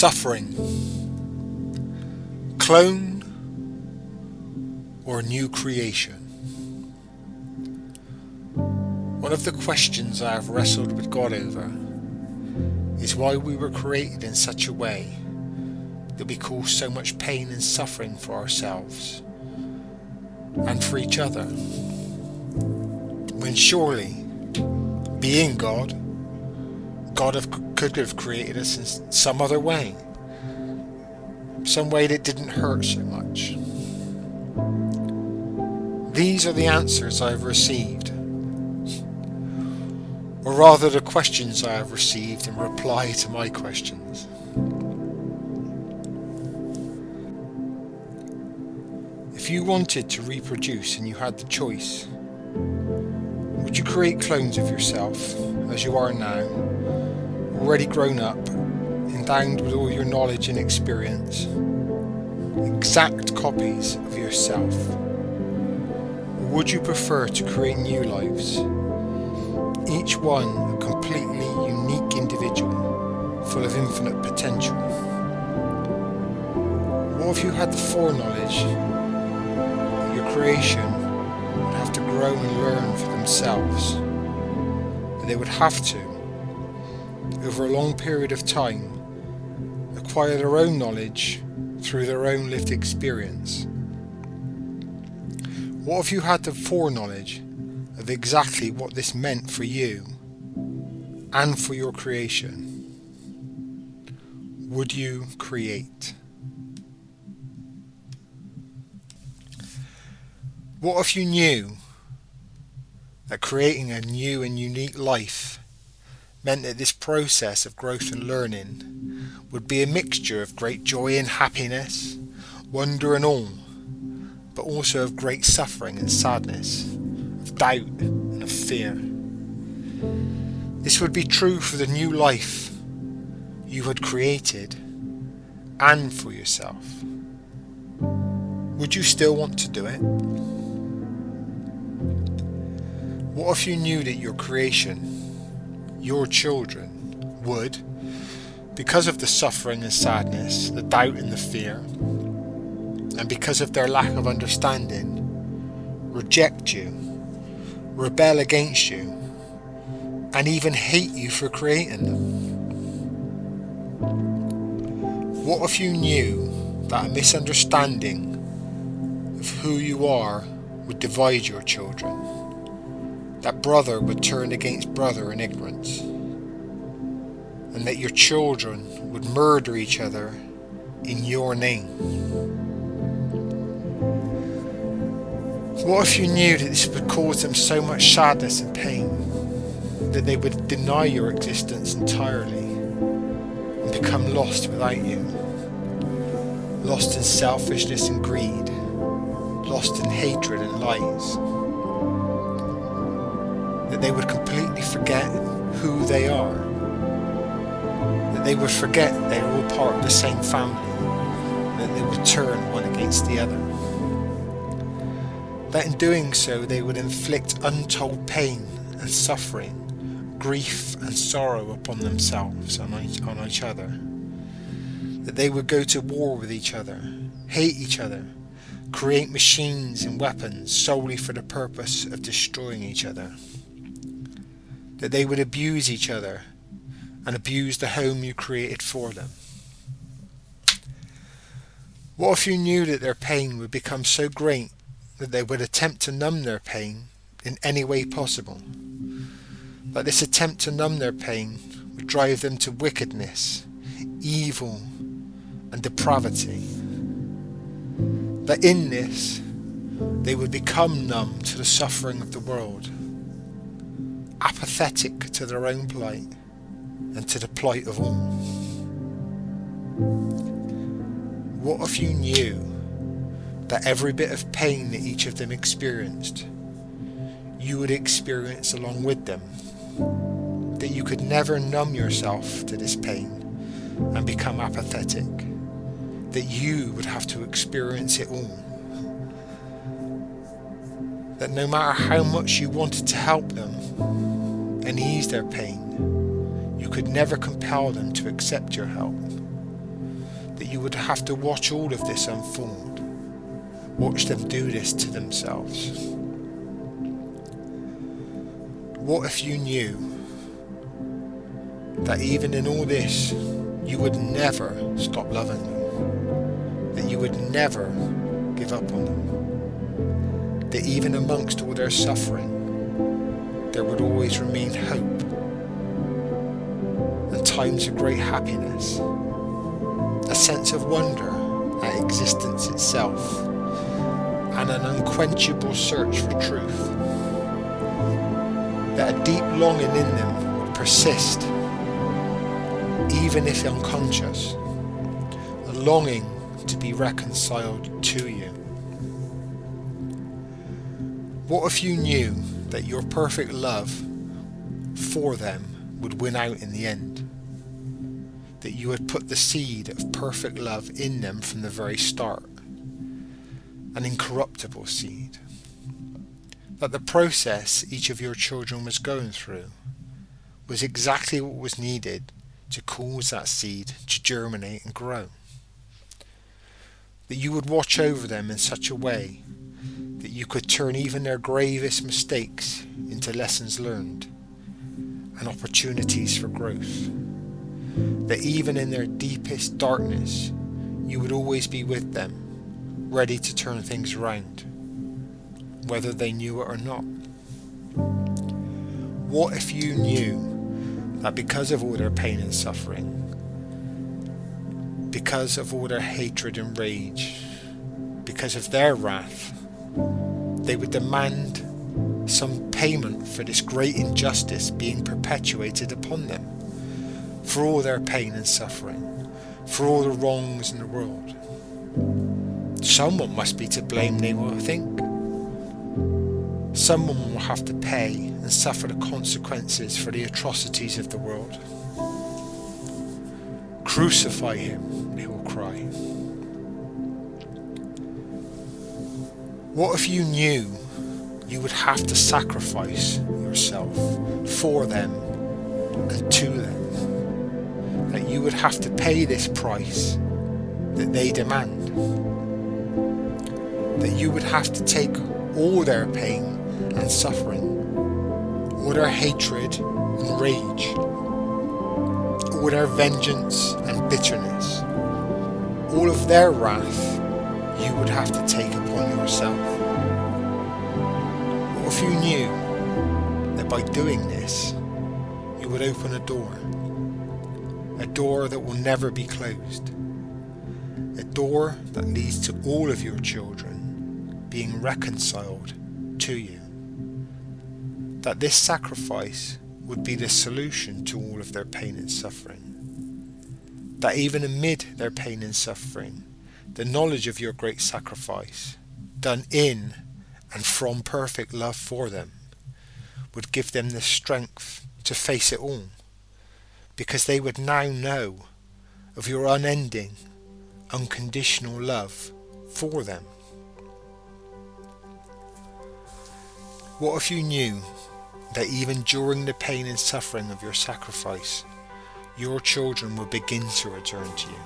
Suffering. Clone or new creation? One of the questions I have wrestled with God over is why we were created in such a way that we cause so much pain and suffering for ourselves and for each other, when surely, being God could have created us in some other way, some way that didn't hurt so much. These are the answers I have received, or rather the questions I have received in reply to my questions. If you wanted to reproduce and you had the choice, would you create clones of yourself as you are now, already grown up, endowed with all your knowledge and experience, exact copies of yourself? Or would you prefer to create new lives, each one a completely unique individual, full of infinite potential? What if you had the foreknowledge that your creation would have to grow and learn for themselves, that they would have to, over a long period of time, acquire their own knowledge through their own lived experience? What if you had the foreknowledge of exactly what this meant for you and for your creation? Would you create? What if you knew that creating a new and unique life meant that this process of growth and learning would be a mixture of great joy and happiness, wonder and awe, but also of great suffering and sadness, of doubt and of fear? This would be true for the new life you had created and for yourself. Would you still want to do it? What if you knew that your creation, your children, would, because of the suffering and sadness, the doubt and the fear, and because of their lack of understanding, reject you, rebel against you, and even hate you for creating them? What if you knew that a misunderstanding of who you are would divide your children? That brother would turn against brother in ignorance, and that your children would murder each other in your name? What if you knew that this would cause them so much sadness and pain that they would deny your existence entirely and become lost without you, lost in selfishness and greed, lost in hatred and lies? That they would completely forget who they are, that they would forget they are all part of the same family, and that they would turn one against the other. That in doing so they would inflict untold pain and suffering, grief and sorrow upon themselves and on each other. That they would go to war with each other, hate each other, create machines and weapons solely for the purpose of destroying each other. That they would abuse each other and abuse the home you created for them. What if you knew that their pain would become so great that they would attempt to numb their pain in any way possible? That this attempt to numb their pain would drive them to wickedness, evil, and depravity? That in this they would become numb to the suffering of the world, apathetic to their own plight and to the plight of all? What if you knew that every bit of pain that each of them experienced, you would experience along with them? That you could never numb yourself to this pain and become apathetic? That you would have to experience it all? That no matter how much you wanted to help them and ease their pain, you could never compel them to accept your help, you would have to watch all of this unfold. Watch them do this to themselves. What if you knew that even in all this, you would never stop loving them, that you would never give up on them, that even amongst all their suffering, there would always remain hope and times of great happiness, a sense of wonder at existence itself, and an unquenchable search for truth, that a deep longing in them would persist, even if unconscious, a longing to be reconciled to you. What if you knew that your perfect love for them would win out in the end? That you had put the seed of perfect love in them from the very start, an incorruptible seed. That the process each of your children was going through was exactly what was needed to cause that seed to germinate and grow. That you would watch over them in such a way that you could turn even their gravest mistakes into lessons learned and opportunities for growth. That even in their deepest darkness, you would always be with them, ready to turn things around, whether they knew it or not. What if you knew that because of all their pain and suffering, because of all their hatred and rage, because of their wrath, they would demand some payment for this great injustice being perpetuated upon them, for all their pain and suffering, for all the wrongs in the world? Someone must be to blame, they will think. Someone will have to pay and suffer the consequences for the atrocities of the world. Crucify him, they will cry. What if you knew you would have to sacrifice yourself for them and to them? That you would have to pay this price that they demand? That you would have to take all their pain and suffering, all their hatred and rage, all their vengeance and bitterness, all of their wrath you would have to take upon yourself? What if you knew that by doing this you would open a door that will never be closed, a door that leads to all of your children being reconciled to you? That this sacrifice would be the solution to all of their pain and suffering. That even amid their pain and suffering, the knowledge of your great sacrifice, done in and from perfect love for them, would give them the strength to face it all, because they would now know of your unending, unconditional love for them. What if you knew that even during the pain and suffering of your sacrifice, your children would begin to return to you?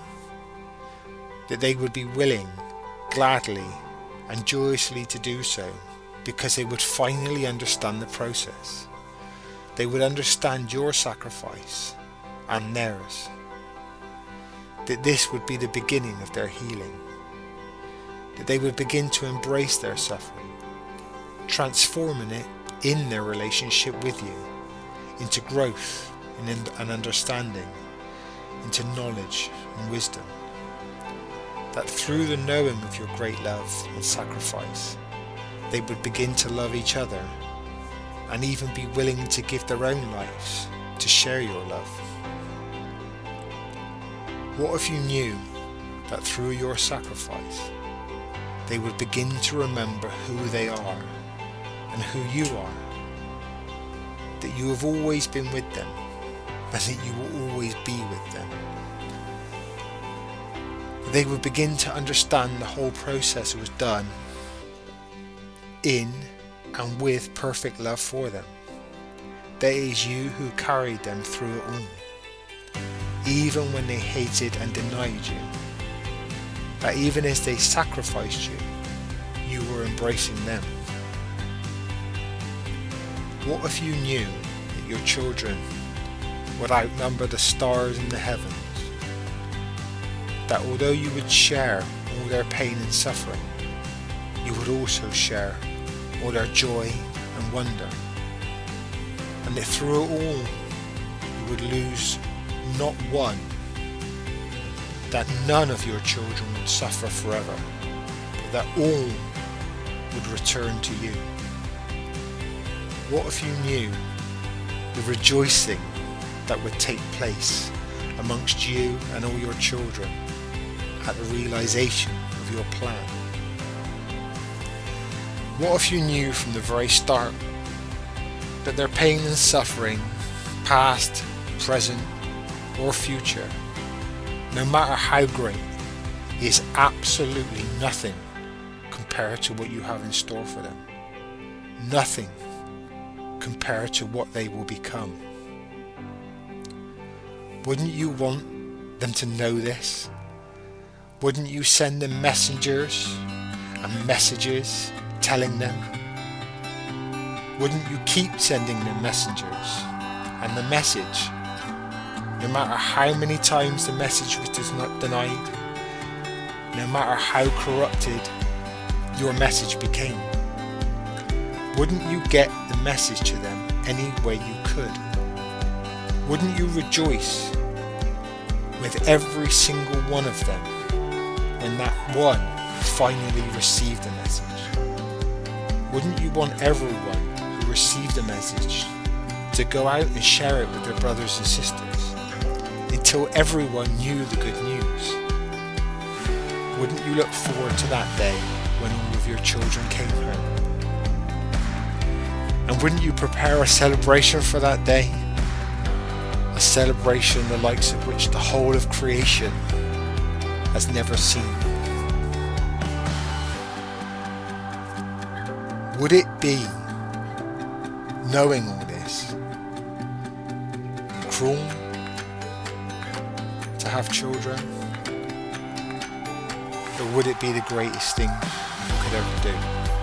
That they would be willing, gladly and joyously to do so, because they would finally understand the process. They would understand your sacrifice and theirs. That this would be the beginning of their healing. That they would begin to embrace their suffering, transforming it in their relationship with you into growth and understanding, into knowledge and wisdom. That through the knowing of your great love and sacrifice, they would begin to love each other and even be willing to give their own lives to share your love. What if you knew that through your sacrifice, they would begin to remember who they are and who you are, that you have always been with them, and that you will always be with them. They would begin to understand the whole process was done in and with perfect love for them. That it is you who carried them through it all. Even when they hated and denied you, that even as they sacrificed you, you were embracing them? What if you knew that your children would outnumber the stars in the heavens? That although you would share all their pain and suffering, you would also share all their joy and wonder, and that through it all you would lose not one, that none of your children would suffer forever, but that all would return to you. What if you knew the rejoicing that would take place amongst you and all your children at the realization of your plan? What if you knew from the very start that their pain and suffering, past, present, or future, no matter how great, is absolutely nothing compared to what you have in store for them? Nothing compared to what they will become. Wouldn't you want them to know this? Wouldn't you send them messengers and messages telling them? Wouldn't you keep sending them messengers and the message, no matter how many times the message was denied, no matter how corrupted your message became? Wouldn't you get the message to them any way you could? Wouldn't you rejoice with every single one of them when that one finally received the message? Wouldn't you want everyone who received the message to go out and share it with their brothers and sisters until everyone knew the good news? Wouldn't you look forward to that day when all of your children came home? And wouldn't you prepare a celebration for that day? A celebration the likes of which the whole of creation has never seen. Would it be, knowing all this, cruel to have children? Or would it be the greatest thing you could ever do?